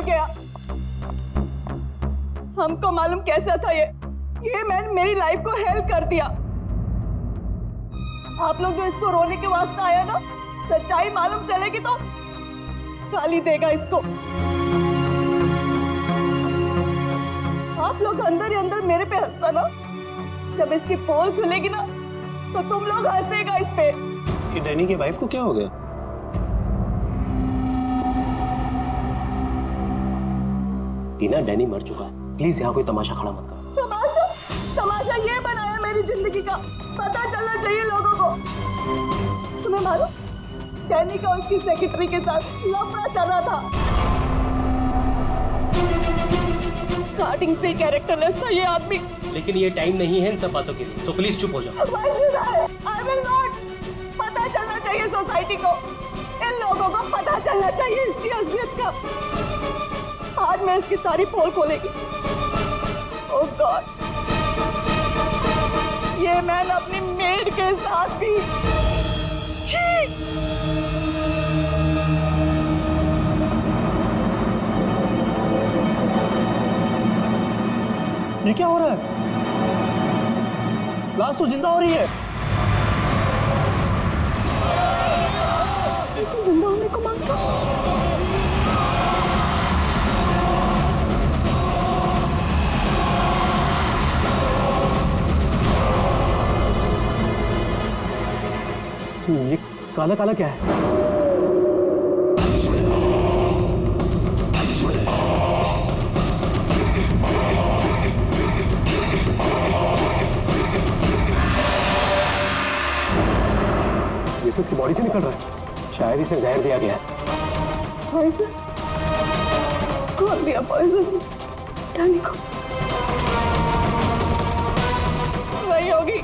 कर गया। हमको मालूम कैसा था ये मैन मेरी लाइफ को हेल्प कर दिया। आप लोग जो इसको रोने के वास्ते आया ना, सच्चाई मालूम चलेगी तो गाली देगा इसको। आप लोग अंदर ही अंदर मेरे पे हंसता ना, जब इसकी पोल खुलेगी ना तो तुम लोग हंसेगा इस पे। ये डैनी की वाइफ को क्या हो गया? टीना, डैनी मर चुका है, प्लीज यहाँ कोई तमाशा खड़ा मत करो। तमाशा ये बनाया मेरी जिंदगी का, पता चलना चाहिए लोगों को। तुम्हें मालूम, डैनी का उसकी सेक्रेटरी के साथ लफड़ा चल रहा था। स्टार्टिंग से कैरेक्टरलेस था ये आदमी। लेकिन ये टाइम नहीं है इन सब बातों के लिए, तो प्लीज चुप हो जाओ। I will not। पता चलना चाहिए सोसाइटी को, इन लोगों को पता चलना चाहिए इसकी असलियत का। आज मैं इसकी सारी पोल खोलेगी। ओह गॉड, ये मैन अपनी मेड के साथ भी। ये क्या हो रहा है? लाश तो जिंदा हो रही है। जिंदा होने को मांगता। ये काला काला क्या है? ये तो उसकी बॉडी से निकल रहा है, शायद इसे जहर दिया गया है। पॉइजन? कौन दिया पॉइजन डैनी को? वही होगी,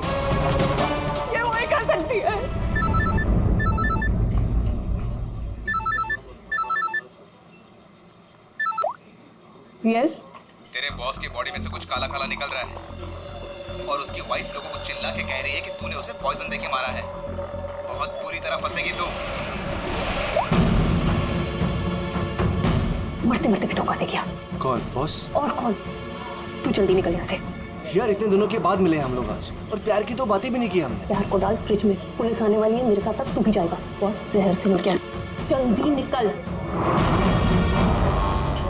ये वही कर सकती है। यस? तेरे बॉस की बॉडी में से कुछ काला काला निकल रहा है और उसकी वाइफ लोगों को चिल्ला के कह रही है कि तूने उसे पॉइजन देके मारा है। बहुत बुरी तरह फंसेगी तू। मरते मरते भी धोखा दे गया। कौन बॉस? और कौन? तू जल्दी निकल यहाँ से। यार इतने दिनों के बाद मिले हम लोग आज, और प्यार की तो बातें भी नहीं की हमने। प्यार को डाल फ्रिज में, पुलिस आने वाली है, मेरे साथ साथ तू भी जाएगा। बॉस जहर से मिल गया, जल्दी निकल।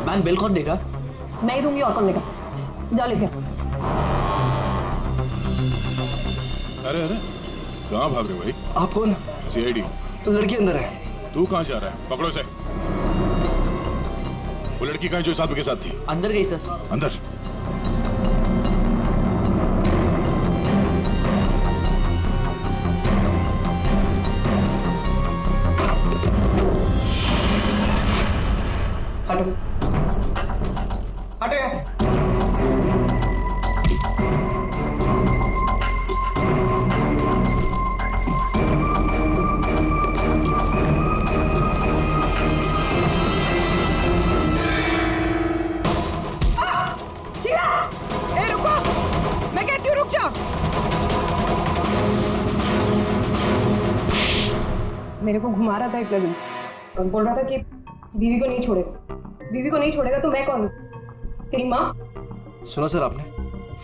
मैम बिल कौन देगा? मैं ही दूंगी, और कौन देगा? जाओ लेके। अरे अरे कहाँ भाग रहे हो भाई? आप कौन? सीआईडी। तो लड़की अंदर है। तू कहाँ जा रहा है? पकड़ो इसे। वो लड़की कहाँ जो इस आदमी के साथ थी? अंदर गई सर। अंदर? हटो हटो यहाँ से। मेरे को घुमा रहा था एक लगन से और बोल रहा था कि बीवी को नहीं छोड़ेगा, बीवी को नहीं छोड़ेगा तो मैं कौन हूँ? तेरी माँ? सुना सर आपने?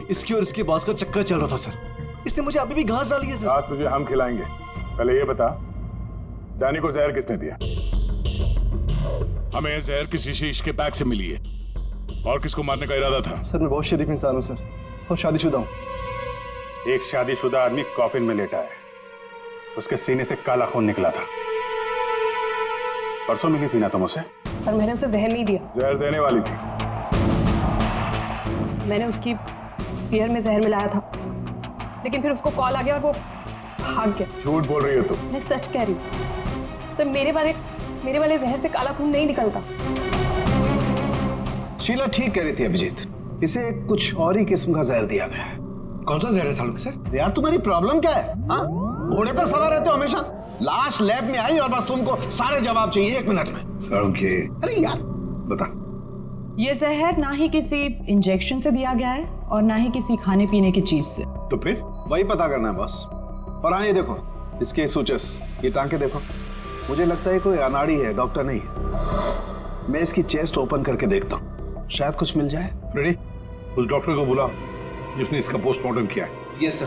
इसकी और इसके बॉस का चक्कर चल रहा था सर। इसने मुझे अभी भी घास डाली है सर। आज तुझे हम खिलाएंगे। पहले ये बता, डैनी को जहर किसने दिया? हमें जहर किसी शीश के बैग से मिली है, और किसको मारने का इरादा था? सर मैं बहुत शरीफ इंसान हूँ सर, और शादीशुदा हूँ। एक शादीशुदा आदमी कॉफिन में लेटा है, उसके सीने से काला खून निकला था। परसों मिली थी ना तुम उसे? पर मैंने उसे जहर नहीं दिया। जहर देने वाली थी। मैंने उसकी बियर में जहर मिलाया था, लेकिन फिर उसको कॉल आ गया और वो भाग गया। झूठ बोल रही हो तुम। मैं सच कह रही हूँ सर, मेरे वाले जहर से काला खून नहीं निकलता। शीला ठीक कह रही थी अभिजीत, इसे कुछ और ही किस्म का जहर दिया गया है। कौन सा जहर है सालों के सर? यार तुम्हारी प्रॉब्लम क्या है? हाँ, घोड़े पर सवार रहते हो हमेशा। लाश लैब में आई और बस तुमको सारे जवाब चाहिए 1 मिनट में। अरे यार बता। ये जहर ना ही किसी इंजेक्शन से दिया गया है और ना ही किसी खाने पीने की चीज से। तो फिर वही पता करना है बॉस। और हाँ ये देखो, इसके सूचस, ये टांके देखो। मुझे लगता है कोई अनाड़ी है, डॉक्टर नहीं है। मैं इसकी चेस्ट ओपन करके देखता हूँ, शायद कुछ मिल जाए। फ्रेडी, उस डॉक्टर को बुला जिसने इसका पोस्टमार्टम किया है। Yes sir.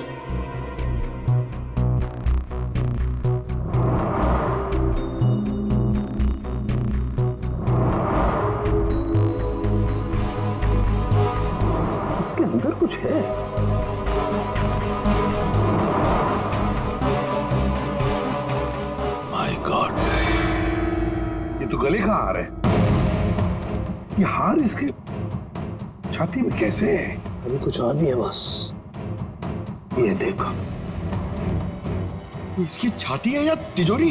इसके अंदर कुछ है। माय गॉड, ये तो गले कहाँ आ रहे हैं? ये हार इसके छाती में कैसे है? अभी कुछ और भी है बस, ये देखो। इसकी छाती है या तिजोरी?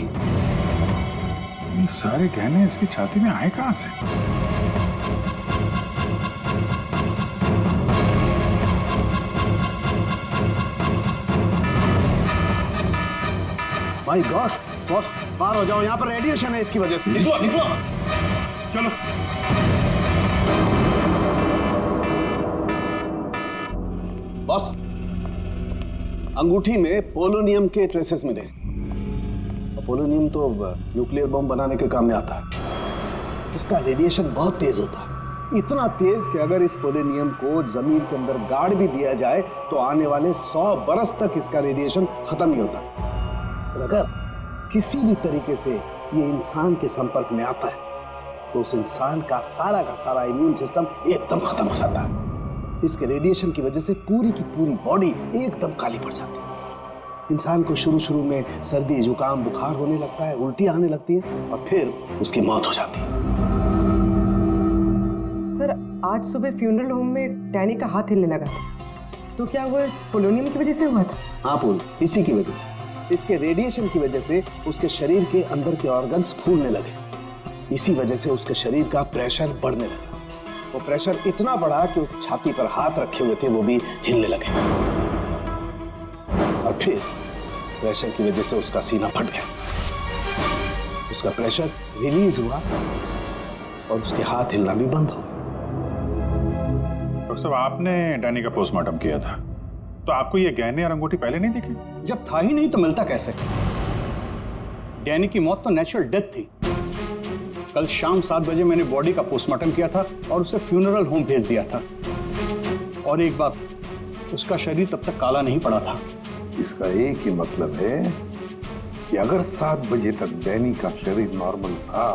ये सारे गहने इसकी छाती में आए कहाँ से? माय गॉड, बॉस बाहर हो जाओ, यहाँ पर रेडिएशन है इसकी वजह से। निकलो निकलो, चलो। बॉस, अंगूठी में पोलोनियम के ट्रेसेस मिले। पोलोनियम तो न्यूक्लियर बम बनाने के काम में आता है। इसका रेडिएशन बहुत तेज होता है, इतना तेज कि अगर इस पोलोनियम को जमीन के अंदर गाड़ भी दिया जाए तो आने वाले 100 बरस तक इसका रेडिएशन खत्म नहीं होता। और अगर किसी भी तरीके से ये इंसान के संपर्क में आता है तो उस इंसान का सारा इम्यून सिस्टम एकदम खत्म हो जाता है। इसके रेडिएशन की वजह से पूरी की पूरी बॉडी एकदम काली पड़ जाती है। इंसान को शुरू में सर्दी, जुकाम, बुखार होने लगता है, उल्टी आने लगती है और फिर उसकी मौत हो जाती है। सर, आज सुबह फ्यूनरल होम में डैनी का हाथ हिलने लगा, तो क्या वो इस पोलोनियम की वजह से हुआ था? हाँ पूल, इसी की वजह से, इसके रेडिएशन की वजह से उसके शरीर के अंदर के ऑर्गन्स फूलने लगे। इसी वजह से उसके शरीर का प्रेशर बढ़ने लगा। वो प्रेशर इतना बढ़ा कि उसकी छाती पर हाथ रखे हुए थे वो भी हिलने लगे और फिर प्रेशर की वजह से उसका सीना फट गया। उसका प्रेशर रिलीज हुआ और उसके हाथ हिलना भी बंद हो गया। डॉक्टर साहब, आपने डैनी का पोस्टमार्टम किया था, तो आपको ये गहने और अंगूठी पहले नहीं दिखी? जब था ही नहीं तो मिलता कैसे? डैनी की मौत तो नेचुरल डेथ थी। कल शाम 7 बजे मैंने बॉडी का पोस्टमार्टम किया था और उसे फ्यूनरल होम भेज दिया था। और एक बात, उसका शरीर तब तक काला नहीं पड़ा था। इसका एक ही मतलब है कि अगर 7 बजे तक डैनी का शरीर नॉर्मल था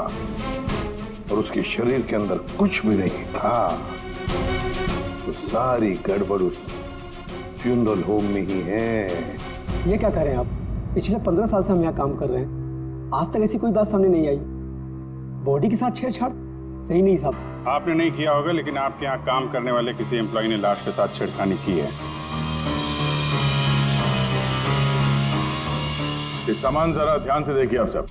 और उसके शरीर के अंदर कुछ भी नहीं था, तो सारी गड़बड़ उस फ्यूनरल होम में ही है। ये क्या कह रहे हैं आप? पिछले 15 साल से हम यहाँ काम कर रहे हैं, आज तक ऐसी कोई बात सामने नहीं आई। बॉडी के साथ छेड़छाड़ सही नहीं साहब। आपने नहीं किया होगा, लेकिन आपके यहाँ काम करने वाले किसी एम्प्लॉय ने लाश के साथ छेड़खानी की है। ये सामान जरा ध्यान से देखिए आप सब।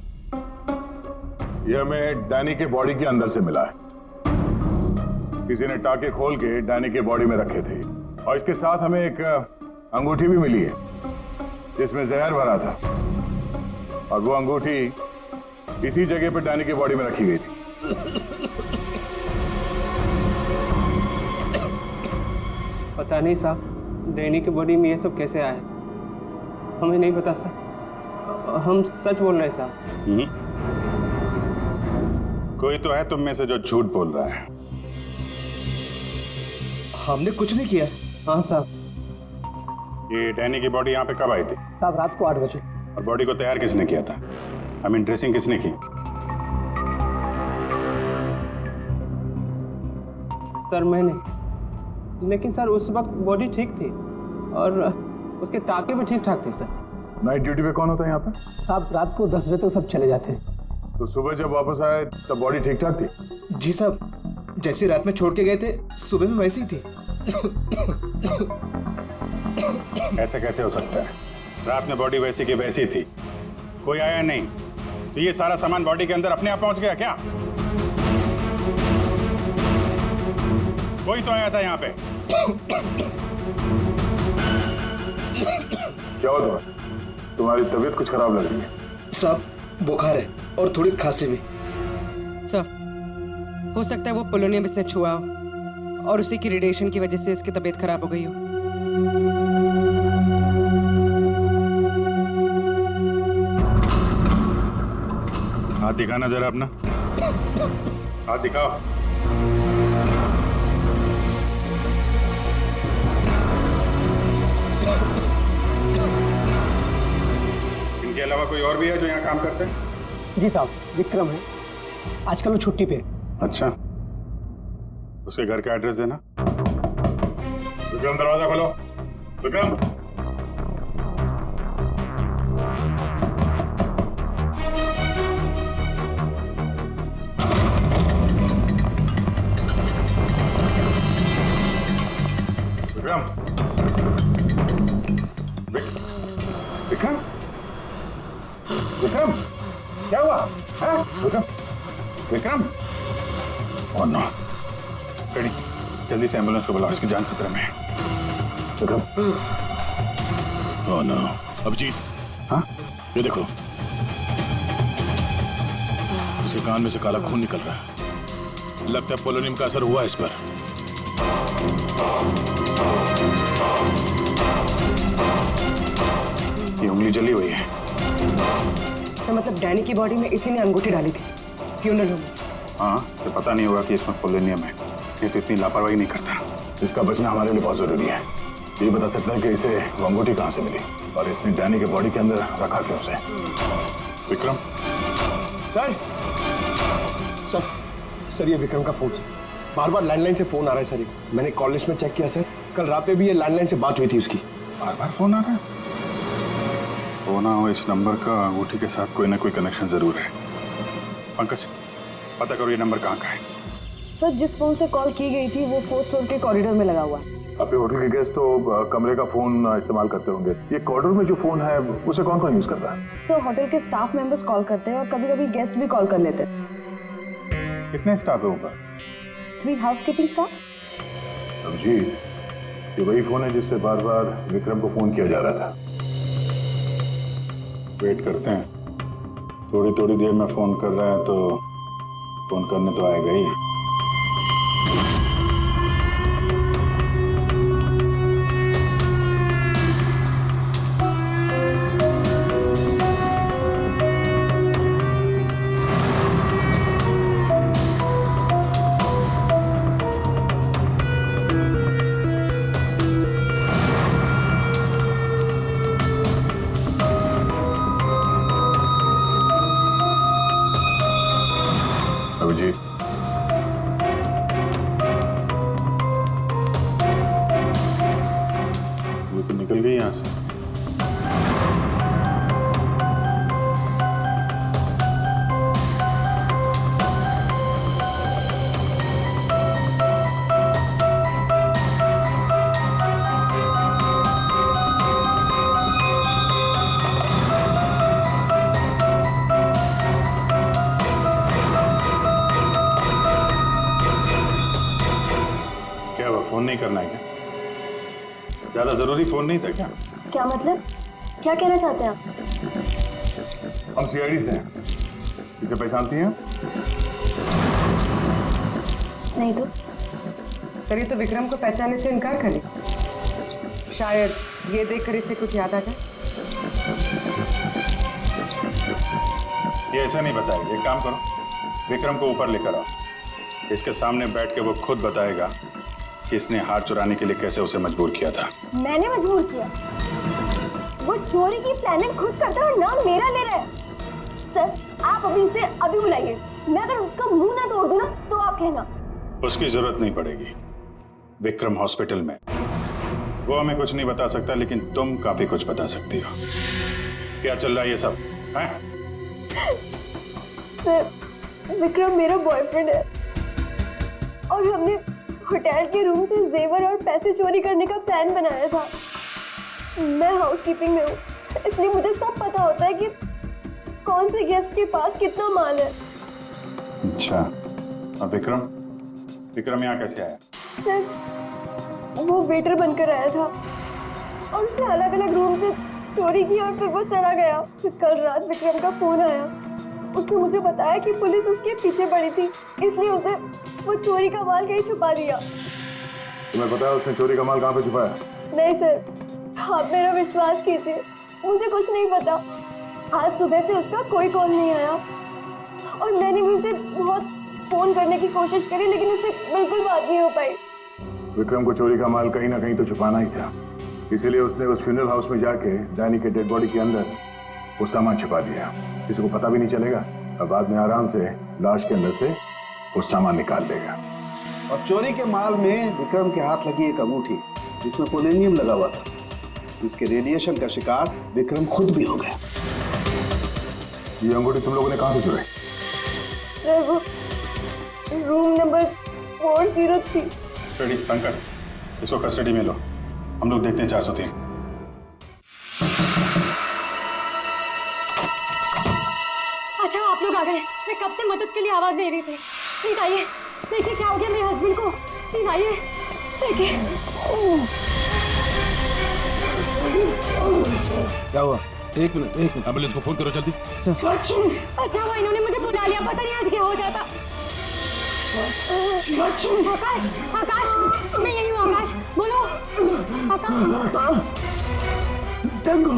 ये हमें डैनी के बॉडी के अंदर से मिला है। किसी ने टाके खोल के डैनी के बॉडी में रखे थे और इसके साथ हमें एक अंगूठी भी मिली है जिसमें जहर भरा था, और वो अंगूठी इसी जगह पे डैनी की बॉडी में रखी गई थी। पता नहीं साहब, डैनी की बॉडी में ये सब कैसे आया, हमें नहीं पता सर। हम सच बोल रहे हैं साहब। कोई तो है तुम में से जो झूठ बोल रहा है। हमने कुछ नहीं किया। हाँ साहब। ये डैनी की बॉडी यहाँ पे कब आई थी? साहब रात को 8 बजे। और बॉडी को तैयार किसने किया था? आई मीन ड्रेसिंग किसने की? सर मैंने, लेकिन सर उस वक्त बॉडी ठीक थी और उसके टाके भी ठीक ठाक थे सर। नाइट ड्यूटी पे कौन होता है यहाँ पे? साहब रात को 10 बजे तक सब चले जाते हैं। तो सुबह जब वापस आए तब बॉडी ठीक ठाक थी? जी साहब, जैसे रात में छोड़ के गए थे सुबह में वैसी ही थी। ऐसे कैसे हो सकता है? रात में बॉडी वैसी की वैसी थी, कोई आया नहीं, तो ये सारा सामान बॉडी के अंदर अपने आप पहुंच गया क्या? कोई तो आया था यहाँ पे। क्या हुआ तुम्हारी तबीयत कुछ खराब लग रही है? साहब बुखार है और थोड़ी खांसी भी। सर, हो सकता है वो पोलोनियम इसने छुआ हो और उसी की रेडिएशन की वजह से इसकी तबीयत खराब हो गई हो। हाथ दिखाना जरा अपना। हाथ दिखाओ। इनके अलावा कोई और भी है जो यहाँ काम करते हैं? जी साहब, विक्रम है, आजकल वो छुट्टी पे है। अच्छा, उसके घर का एड्रेस देना। विक्रम, दरवाजा खोलो। विक्रम, विक्रम, विक्रम, विक्रम, क्या हुआ? विक्रम, विक्रम, ओह नो, कड़ी, जल्दी से एम्बुलेंस को बुलाओ, इसकी जान खतरे में है। विक्रम, ओह नो, अभिजीत, हाँ, ये देखो, इसके कान में से काला खून निकल रहा है। लगता है पोलोनियम का असर हुआ इस पर। ये उंगली जली हुई है। तो मतलब डैनी की बॉडी में इसी ने अंगूठी डाली थी फ्यूनरल होम। हाँ, तो पता नहीं होगा कि इसमें पोलोनियम है। ये तो इतनी लापरवाही नहीं करता। इसका बचना हमारे लिए बहुत जरूरी है। ये बता सकता है कि इसे वो अंगूठी कहाँ से मिली और इसने डैनी के बॉडी के अंदर रखा क्यों उसे। विक्रम, सर सर, ये विक्रम का फोन है। बार बार लैंडलाइन से फोन आ रहा है सर। मैंने कॉल लिस्ट में चेक किया सर, कल रात में भी ये लैंडलाइन से बात हुई थी उसकी। बार बार फोन आ रहा है। होना हो इस नंबर का अंगूठी के साथ कोई ना कोई कनेक्शन जरूर है। पंकज, पता करो ये नंबर कहाँ का है। सर, जिस फोन से कॉल की गई थी वो 4th फ्लोर के कॉरिडोर में लगा हुआ है। आपके होटल के गेस्ट तो कमरे का फोन इस्तेमाल करते होंगे। ये कॉरिडोर में जो फोन है उसे कौन कौन यूज करता है? सर, होटल के स्टाफ मेंबर्स कॉल करते हैं और कभी कभी गेस्ट भी कॉल कर लेते हैं। कितने स्टाफ है ऊपर? 3 हाउसकीपिंग स्टाफ। अभिजीत, ये वही फोन है जिससे बार बार विक्रम को फोन किया जा रहा था। वेट करते हैं, थोड़ी थोड़ी देर में फोन कर रहा है तो फोन करने तो आएगा ही। अभिजीत, वो तो निकल गई यहाँ से। फोन नहीं करना है क्या? ज्यादा जरूरी फोन नहीं था क्या? क्या मतलब? क्या कहना चाहते हैं आप? हम सीआईडी से हैं। इसे पहचानती हैं? नहीं तो। सर, ये तो विक्रम को पहचानने से इनकार करे। शायद ये देखकर इसे कुछ याद आ जाए। ये ऐसा नहीं बताएगा। एक काम करो, विक्रम को ऊपर लेकर आओ। इसके सामने बैठ के वो खुद बताएगा कि इसने हार चुराने के लिए कैसे उसे मजबूर किया था। मैंने मजबूर किया? वो चोरी की प्लानिंग खुद करता है और नाम मेरा ले रहा है। सर, आप अभी इसे अभी बुलाइए। मैं अगर उसका मुंह ना तोड़ दूं ना तो आप कहना। उसकी जरूरत नहीं पड़ेगी। विक्रम हॉस्पिटल में, वो हमें कुछ नहीं बता सकता, लेकिन तुम काफी कुछ बता सकती हो। क्या चल रहा है ये सब है? सर, विक्रम मेरा बॉयफ्रेंड है और हमने होटल के रूम से जेवर और पैसे चोरी करने का प्लान बनाया था। मैं हाउसकीपिंग में हूँ, इसलिए मुझे सब पता होता है कि कौन से गेस्ट के पास कितना माल है। अच्छा, अब विक्रम यहाँ कैसे आया? सर, वो वेटर बनकर आया था और उसने अलग अलग रूम से चोरी की और फिर वो चला गया। फिर कल रात विक्रम का फोन आया। उसने मुझे बताया कि पुलिस उसके पीछे पड़ी थी, इसलिए उसे वो चोरी का माल कहीं छुपा दिया। तुम्हें पता है उसने चोरी का माल कहाँ पे छुपाया? नहीं सर, आप मेरा विश्वास कीजिए, मुझे कुछ नहीं पता। आज सुबह से उसका कोई कॉल नहीं आया और मैंने भी उसे बहुत फोन करने की कोशिश करी लेकिन उससे बिल्कुल बात नहीं हो पाई। विक्रम को चोरी का माल कहीं ना कहीं तो छुपाना ही था, इसीलिए उसने उस फ्यूनरल हाउस में जाके डैनी के डेड बॉडी के अंदर वो सामान छुपा दिया। किसी को पता भी नहीं चलेगा और बाद में आराम से लाश के अंदर से वो सामान निकाल देगा। और चोरी के माल में विक्रम के हाथ लगी एक अंगूठी जिसमें पोलोनियम लगा हुआ था, जिसके रेडिएशन का शिकार विक्रम खुद भी हो गया। ये अंगूठी तुम लोगों ने कहां से चुराई? सर वो रूम नंबर 403। रेडी पंकज, इसको कस्टडी में लो, हम लोग देखते हैं 403। अच्छा आप लोग आ गए, मैं कब से मदद के लिए आवाज दे रही थी। प्लीज आइए, देखिए क्या हो गया मेरे हस्बैंड को। प्लीज आइए देखिए। क्या हुआ? एक मिनट एम्बुलेंस को फोन करो जल्दी। अच्छा वो इन्होंने मुझे बुला लिया, पता नहीं आज क्या हो जाता। आकाश, आकाश मैं यही हूँ। आकाश बोलो। आकाश। टैंगो।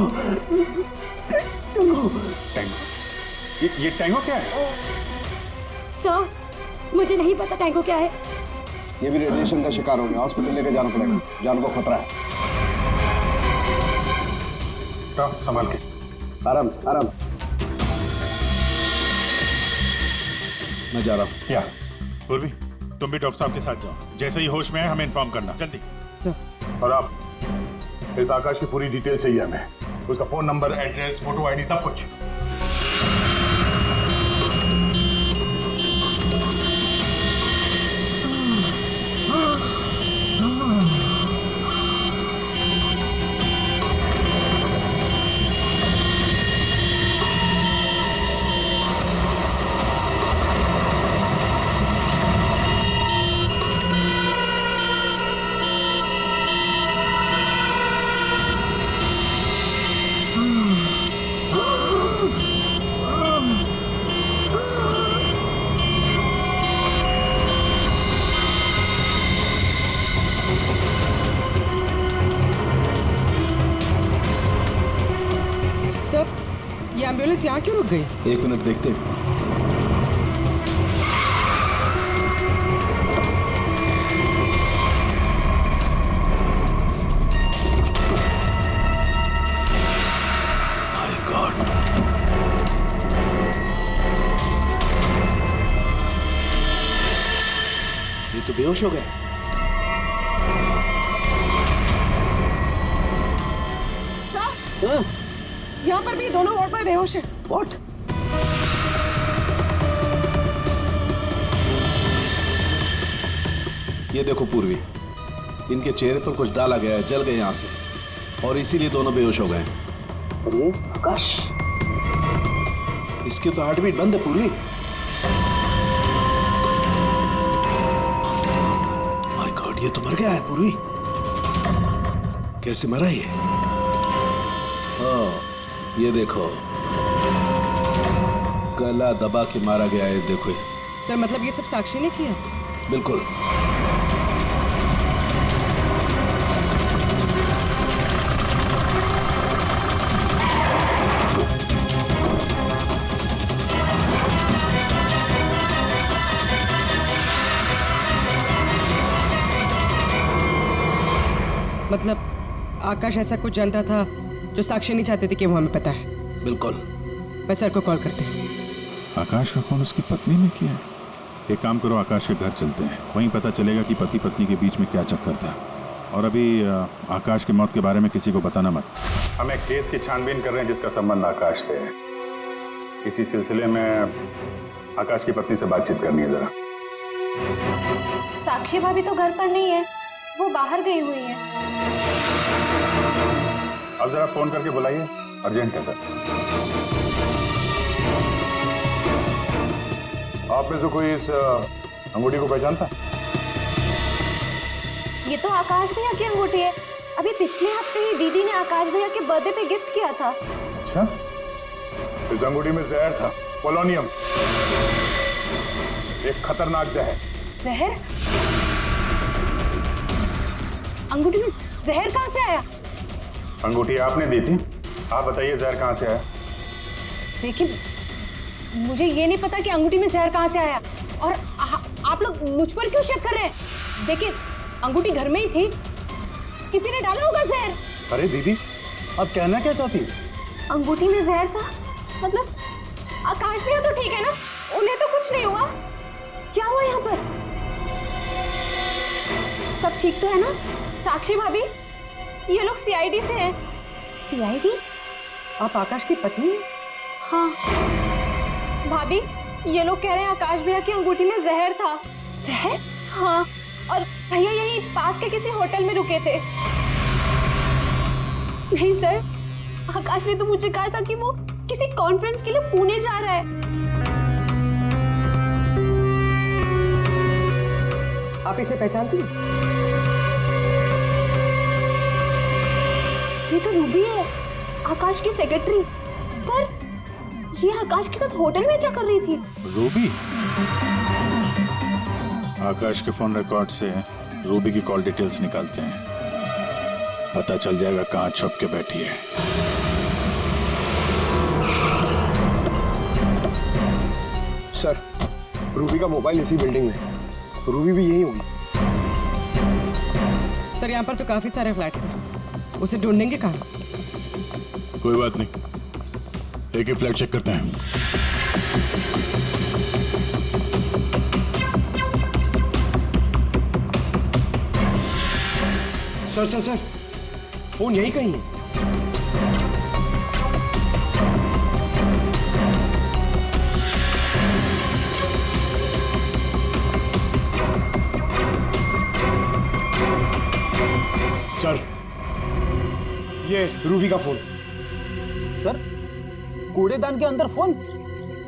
ये टैंगो क्या है? सर मुझे नहीं पता टैंगो क्या है। ये भी रेडिएशन का शिकार हो गया, हॉस्पिटल लेके जाना पड़ेगा, जान को खतरा है। संभाल के, आराम से आराम से। मैं जा रहा हूँ। क्या पूर्वी, तुम भी डॉक्टर साहब के साथ जाओ, जैसे ही होश में आए हमें इन्फॉर्म करना जल्दी। और आप इस आकाश की पूरी डिटेल चाहिए हमें, उसका phone number, address, photo, ID, सब कुछ। ये एम्बुलेंस यहाँ क्यों रुक गई? 1 मिनट देखते हैं। My God. ये तो बेहोश हो गए। यहाँ पर भी दोनों वार्ड में बेहोश है। What? ये देखो पूर्वी, इनके चेहरे पर कुछ डाला गया है, जल गए यहाँ से और इसीलिए दोनों बेहोश हो गए। अरे आकाश, इसके तो हार्ट बीट बंद है पूर्वी। माय गॉड, ये तो मर गया है पूर्वी। कैसे मरा ये? ये देखो, गला दबा के मारा गया है। देखो सर, मतलब ये सब साक्षी ने किया? बिल्कुल। मतलब आकाश ऐसा कुछ जानता था जो साक्षी नहीं चाहते थे कि वो हमें पता है। बिल्कुल। मैं सर को कॉल करते हैं। आकाश का फोन उसकी पत्नी ने किया। एक काम करो, आकाश के घर चलते हैं, वहीं पता चलेगा कि पति पत्नी के बीच में क्या चक्कर था। और अभी आकाश की मौत के बारे में किसी को बताना मत। हम एक केस की छानबीन कर रहे हैं जिसका संबंध आकाश से है। इसी सिलसिले में आकाश की पत्नी से बातचीत करनी है जरा। साक्षी भाभी तो घर पर नहीं है, वो बाहर गई हुई है। अब जरा फोन करके बुलाइए, अर्जेंट है। आप में से कोई इस अंगूठी को पहचानता? ये तो आकाश भैया की अंगूठी है। अभी पिछले हफ्ते ही दीदी ने आकाश भैया के बर्थडे पे गिफ्ट किया था। अच्छा, इस अंगूठी में जहर था, पोलोनियम, एक खतरनाक जहर। जहर? अंगूठी में जहर कहाँ से आया? अंगूठी आपने दी थी, आप बताइए जहर कहाँ से आया? देखिए, मुझे ये नहीं पता कि अंगूठी में जहर कहाँ से आया। और आप लोग मुझ पर क्यों शक कर रहे हैं? देखिए, अंगूठी घर में ही थी, किसी ने डाला होगा जहर। अरे दीदी, अब कहना क्या चाहती है? अंगूठी में जहर था मतलब? आकाश भैया तो ठीक है ना, उन्हें तो कुछ नहीं हुआ। क्या हुआ यहाँ पर? सब ठीक तो है ना? साक्षी भाभी, ये लोग सीआईडी से हैं। सीआईडी? आप आकाश की पत्नी हैं? हाँ भाभी, ये लोग कह रहे हैं आकाश भैया की अंगूठी में जहर था। जहर? हाँ, और भैया यही पास के किसी होटल में रुके थे। नहीं सर, आकाश ने तो मुझे कहा था कि वो किसी कॉन्फ्रेंस के लिए पुणे जा रहा है। आप इसे पहचानती हैं? ये तो रूबी है, आकाश की सेक्रेटरी। पर ये आकाश के साथ होटल में क्या कर रही थी? रूबी? आकाश के फोन रिकॉर्ड से रूबी की कॉल डिटेल्स निकालते हैं, पता चल जाएगा कहाँ छुप के बैठी है। सर, रूबी का मोबाइल इसी बिल्डिंग में है। रूबी भी यही होगी। सर, यहाँ पर तो काफी सारे फ्लैट्स हैं, उसे ढूंढेंगे कहाँ? कोई बात नहीं, एक ही फ्लैट चेक करते हैं। सर सर सर, फोन यही कहीं है। सर, ये रूबी का फोन। सर, कूड़ेदान के अंदर फोन?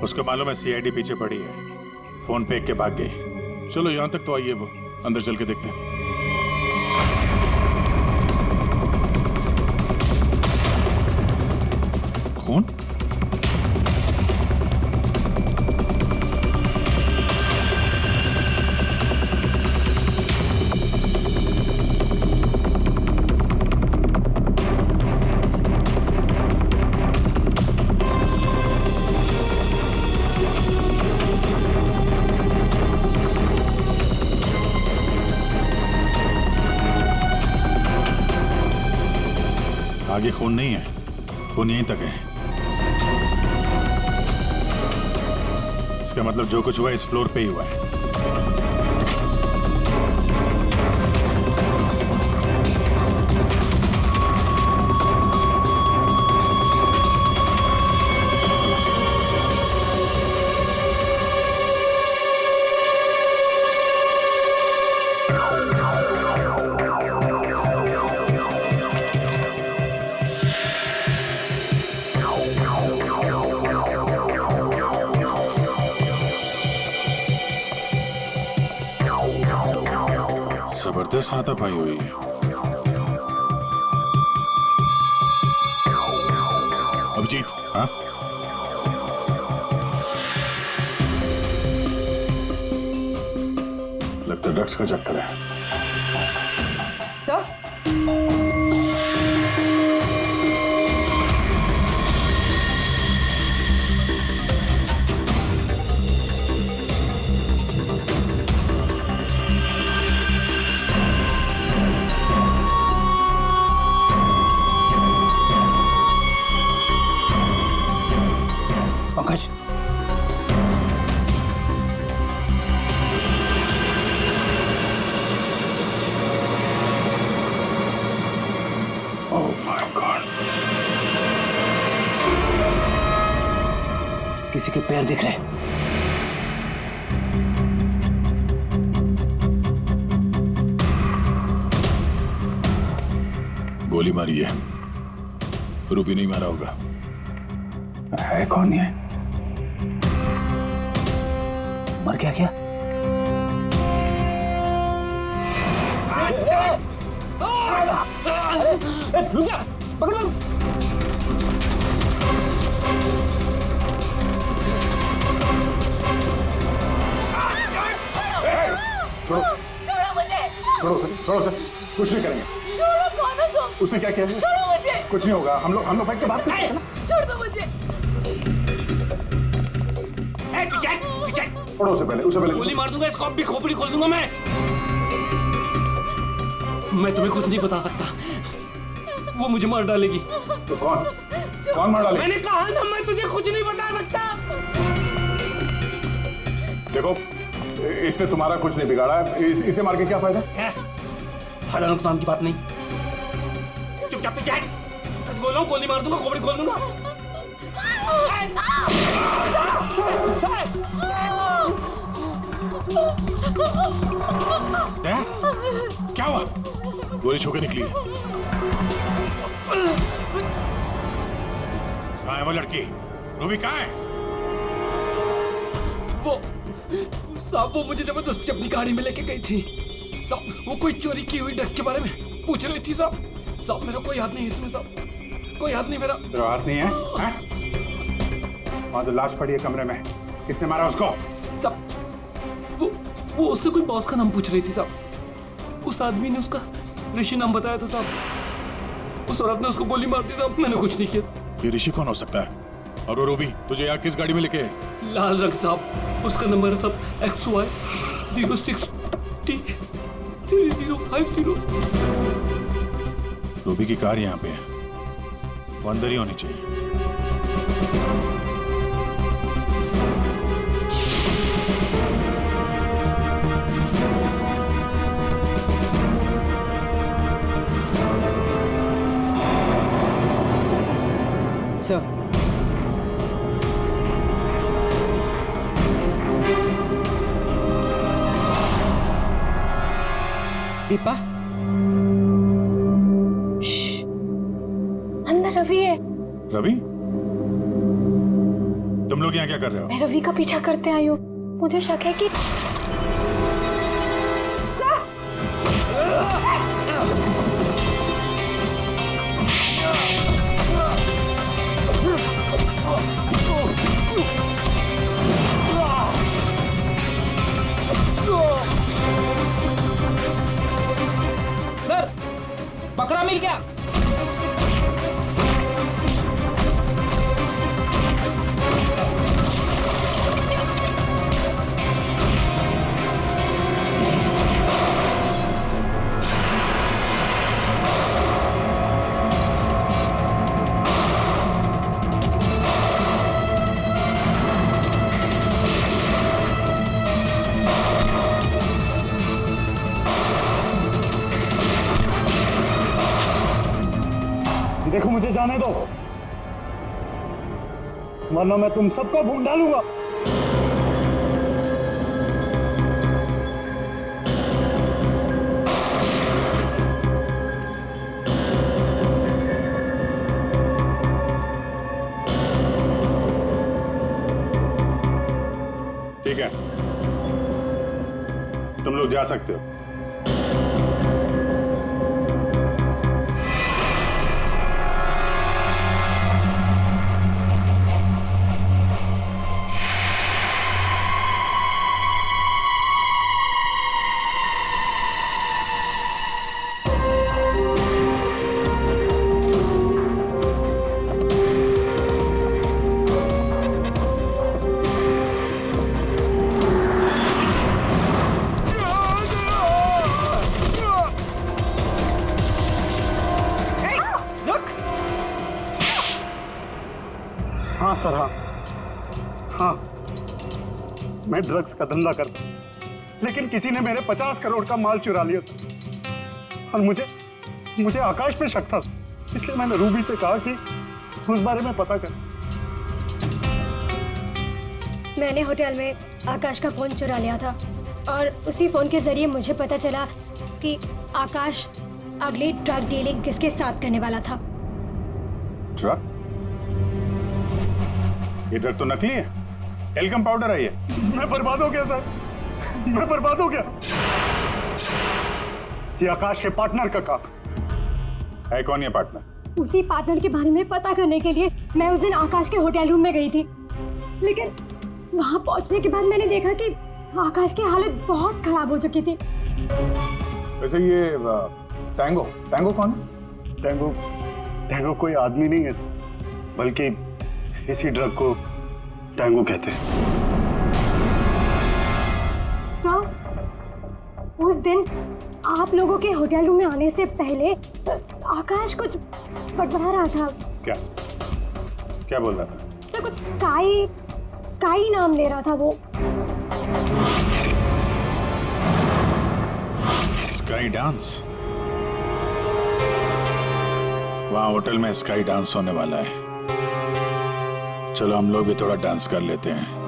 उसको मालूम है सीआईडी पीछे पड़ी है, फोन फेंक के भाग गई। चलो यहाँ तक तो आइए, वो अंदर चल के देखते हैं। फोन? आगे खून नहीं है, खून यहीं तक है। इसका मतलब जो कुछ हुआ इस फ्लोर पे ही हुआ है। जबरदस्त हाथापाई हुई है। अभिजीत, हाँ? लगता है ड्रग्स का चक्कर है। Sir, Pankaj, oh my God, किसी के पैर दिख रहे हैं। गोली मारी है, रूबी नहीं मारा होगा। है कौन ये? मर गया क्या? रुक जा, पकड़ो। छोड़ो सर, कुछ नहीं करेंगे। छोड़ो, कौन हो तुम? उसने क्या किया है? छोड़ो मुझे। कुछ नहीं होगा, हम लोग बैठ के बात करते हैं ना। छोड़ दो मुझे। पढ़ो उसे पहले, उसे पहले। गोली मार दूंगा, इसको भी खोपड़ी खोल दूंगा मैं तुम्हें कुछ नहीं बता सकता, वो मुझे मार डालेगी। तो कौन मार डालेगी? मैंने कहा ना, मैं तुझे कुछ नहीं बता सकता। देखो, इसने तुम्हारा कुछ नहीं बिगाड़ा है, इसे मार के क्या फायदा है? फायदा नुकसान की बात नहीं, चुपचाप पीछे हट। सच बोल रहा हूँ, गोली मार दूंगा, खोपड़ी खोल दूंगा। क्या हुआ? गोली छू के निकली है। कहाँ है वो लड़की? रूबी कहाँ है? वो साहब, वो मुझे जबरदस्ती अपनी गाड़ी में लेके गई थी साहब। वो कोई चोरी की हुई ड्रग्स के बारे में पूछ रही थी साहब। मेरा कोई हाथ नहीं है इसमें साहब, कोई हाथ नहीं मेरा। तेरा हाथ नहीं है? वहाँ तो लाश पड़ी है कमरे में, किसने मारा उसको? साहब, वो उससे कोई बॉस का नाम पूछ रही थी साहब। उस आदमी ने उसका ऋषि नाम बताया था साहब। उस औरत ने उसको गोली मार दी साहब, मैंने कुछ नहीं किया। ये ऋषि कौन हो सकता है? और वो रूबी तुझे यहाँ किस गाड़ी में लेके? लाल रंग साहब, उसका नंबर है साहब XY 06T 3050। रूबी की कार यहाँ पे है, वो अंदर ही होनी चाहिए। सर, दीपा, अंदर रवि है। रवि? तुम लोग यहाँ क्या कर रहे हो? मैं रवि का पीछा करते आई हूँ, मुझे शक है कि सर, बकरा मिल गया। देखो, मुझे जाने दो, वरना मैं तुम सबको भून डालूंगा। ठीक है, तुम लोग जा सकते हो। हाँ सर, हाँ, मैं ड्रग्स का धंधा करता हूँ, लेकिन किसी ने मेरे 50 करोड़ का माल चुरा लिया था और मुझे आकाश पे शक था, इसलिए मैंने रूबी से कहा कि उस बारे में पता कर। मैंने होटल में आकाश का फोन चुरा लिया था और उसी फोन के जरिए मुझे पता चला कि आकाश अगली ड्रग डीलिंग किसके साथ करने वाला था। ड्रग? ये ड्रग तो नकली है, एल्कम पाउडर है ये। मैं बर्बाद हो गया सर, मैं बर्बाद हो गया। ये आकाश के पार्टनर का काम है। कौन ये पार्टनर? उसी पार्टनर के बारे में पता करने के लिए मैं उस दिन आकाश के होटल रूम में गई थी, लेकिन वहां पहुंचने के बाद मैंने देखा कि आकाश की हालत बहुत खराब हो चुकी थी। वैसे ये टैंगो कौन है? टैंगो कोई आदमी नहीं है, बल्कि इसी ड्रग को टैंगो कहते हैं। उस दिन आप लोगों के होटल रूम में आने से पहले आकाश कुछ बड़बड़ा रहा था। क्या क्या बोल रहा था? सर कुछ स्काई नाम ले रहा था वो। Sky dance? वहाँ होटल में स्काई डांस होने वाला है। चलो हम लोग भी थोड़ा डांस कर लेते हैं।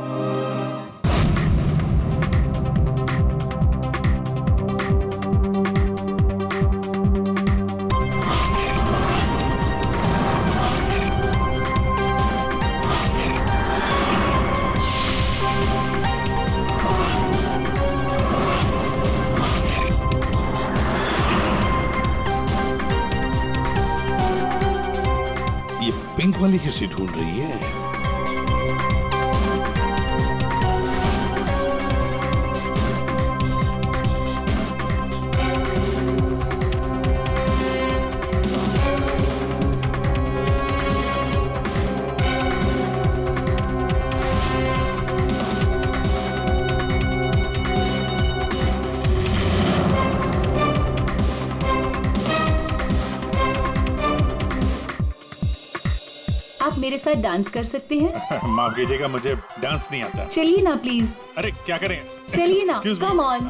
पिंक वाली किसी ढूंढ रही है? आप मेरे साथ डांस कर सकते हैं? माफ कीजिएगा, मुझे डांस नहीं आता। चलिए ना प्लीज। अरे क्या करें? चलिए ना, कम ऑन।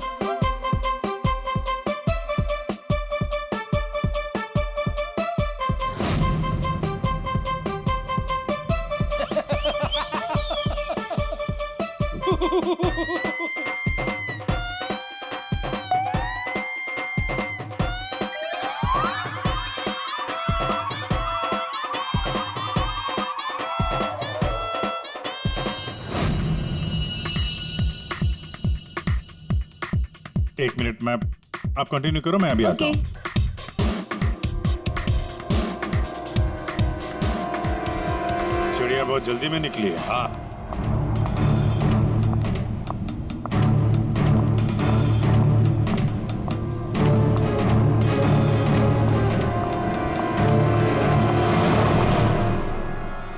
एक मिनट, मैं आप कंटिन्यू करो, मैं अभी आता हूँ। चिड़िया बहुत जल्दी में निकली है। हाँ,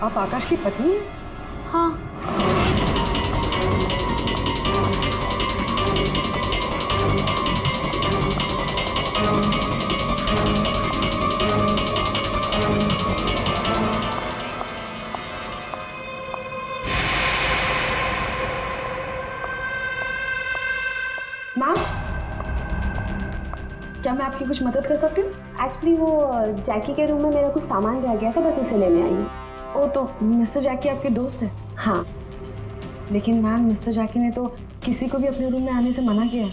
आप आकाश की पत्नी हैं? हाँ। मैम, क्या मैं आपकी कुछ मदद कर सकती हूँ? एक्चुअली वो जैकी के रूम में मेरा कुछ सामान रह गया था, बस उसे लेने आई हूँ। ओ, तो मिस्टर जैकी आपके दोस्त है? हाँ। लेकिन मैम, मिस्टर जैकी ने तो किसी को भी अपने रूम में आने से मना किया है।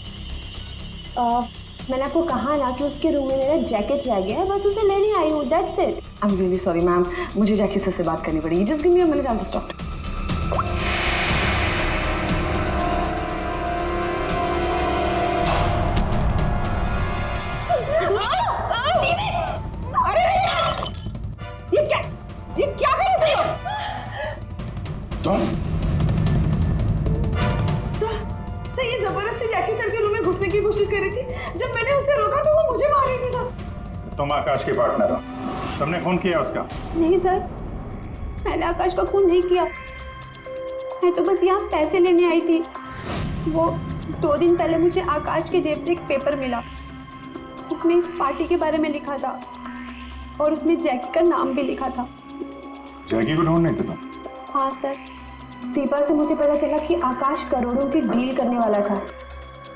मैंने आपको कहा ना कि उसके रूम में मेरा जैकेट रह गया है, बस उसे लेने आई हूँ, that's it. I am really sorry ma'am, मुझे जैकी से बात करनी पड़ेगी। Just give me a minute, I will just talk. ये क्या कर रहे हो तुम? सर, ये जबरदस्ती जैकी सर के रूम में घुसने की कोशिश कर रही थी। जब मैंने उसे रोका तो वो मुझे मार रही थी सर। तुम आकाश के पार्टनर हो, तुमने खून किया उसका? नहीं सर, मैंने आकाश का खून नहीं किया। मैं तो बस यहाँ पैसे लेने आई थी। वो 2 दिन पहले मुझे आकाश के जेब से एक पेपर मिला, उसमें इस पार्टी के बारे में लिखा था और उसमें जैकी का नाम भी लिखा था। जैकी को ढूंढ नहीं थे तुम? हाँ सर, दीपा से मुझे पता चला कि आकाश करोड़ों की डील करने वाला था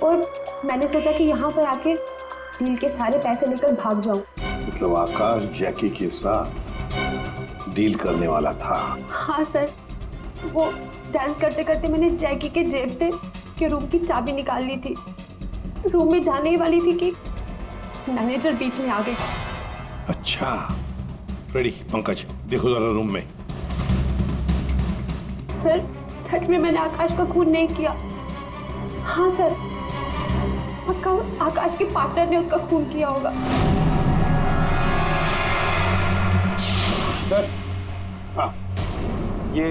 और मैंने सोचा कि यहाँ पर आके डील के सारे पैसे लेकर भाग जाऊँ। मतलब आकाश जैकी के साथ डील करने वाला था? हाँ सर, वो डांस करते करते मैंने जैकी के जेब से के रूम की चाबी निकाल ली थी। रूम में जाने ही वाली थी कि मैनेजर बीच में आ गए। अच्छा, रेडी पंकज, देखो जरा रूम में। सर, सच में मैंने आकाश का खून नहीं किया। हाँ सर, पक्का आकाश के पार्टनर ने उसका खून किया होगा। सर, हाँ, ये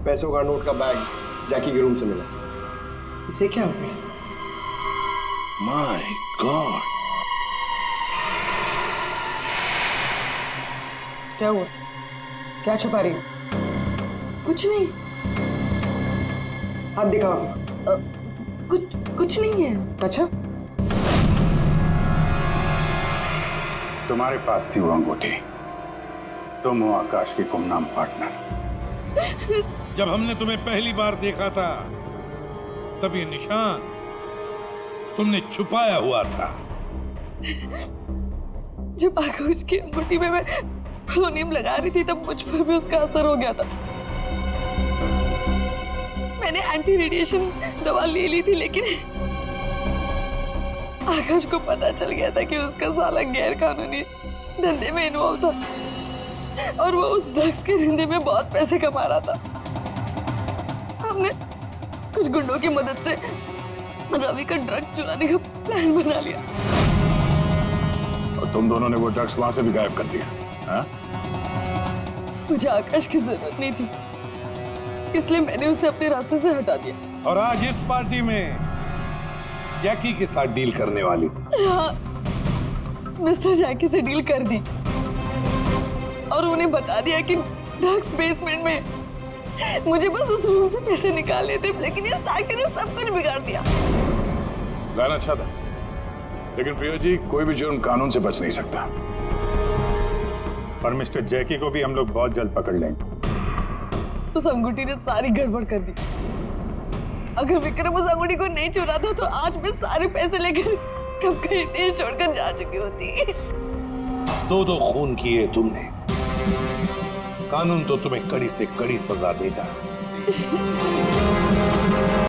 पैसों का नोट का बैग जैकी के रूम से मिला। इसे क्या हो गया? माय गॉड, क्या हुआ? क्या छुपा रही हो? कुछ नहीं। हाथ दिखाओ। कुछ नहीं है। अच्छा, तुम्हारे पास थी वो अंगूठी। तुम हो आकाश की गुमनाम पार्टनर। जब हमने तुम्हें पहली बार देखा था तब ये निशान तुमने छुपाया हुआ था। जब आकाश की अंगूठी में मैं पोलोनियम लगा रही थी तब मुझ पर भी उसका असर हो गया था। मैंने एंटी रेडिएशन दवा ले ली थी, लेकिन आकाश को पता चल गया था कि उसका साला गैर कानूनी धंधे में इन्वॉल्व था और वो उस ड्रग्स के धंधे में बहुत पैसे कमा रहा था। हमने कुछ गुंडों की मदद से रवि का ड्रग्स चुराने का प्लान बना लिया। और तुम दोनों ने वो ड्रग्स वहां से भी गायब कर दिया, हाँ? मुझे आकाश की जरूरत नहीं थी, इसलिए मैंने उसे अपने रास्ते से हटा दिया। और आज इस पार्टी में जैकी के साथ डील करने वाली थी। हाँ, मिस्टर जैकी से डील कर दी और उन्हें बता दिया कि ड्रग्स बेसमेंट में मुझे बस उस रूम से पैसे निकालने थे, लेकिन ये साक्षी ने सब कुछ बिगाड़ दिया। प्लान अच्छा था, लेकिन प्रिया जी, कोई भी जुर्म कानून से बच नहीं सकता। और मिस्टर जैकी को भी हम लोग बहुत जल्द पकड़ लेंगे। उस अंगूठी ने सारी गड़बड़ कर दी। अगर विक्रम उस अंगूठी को नहीं चुराता तो आज मैं सारे पैसे लेकर कब कहीं देश छोड़कर जा चुकी होती। दो खून किए तुमने, कानून तो तुम्हें कड़ी से कड़ी सजा देगा।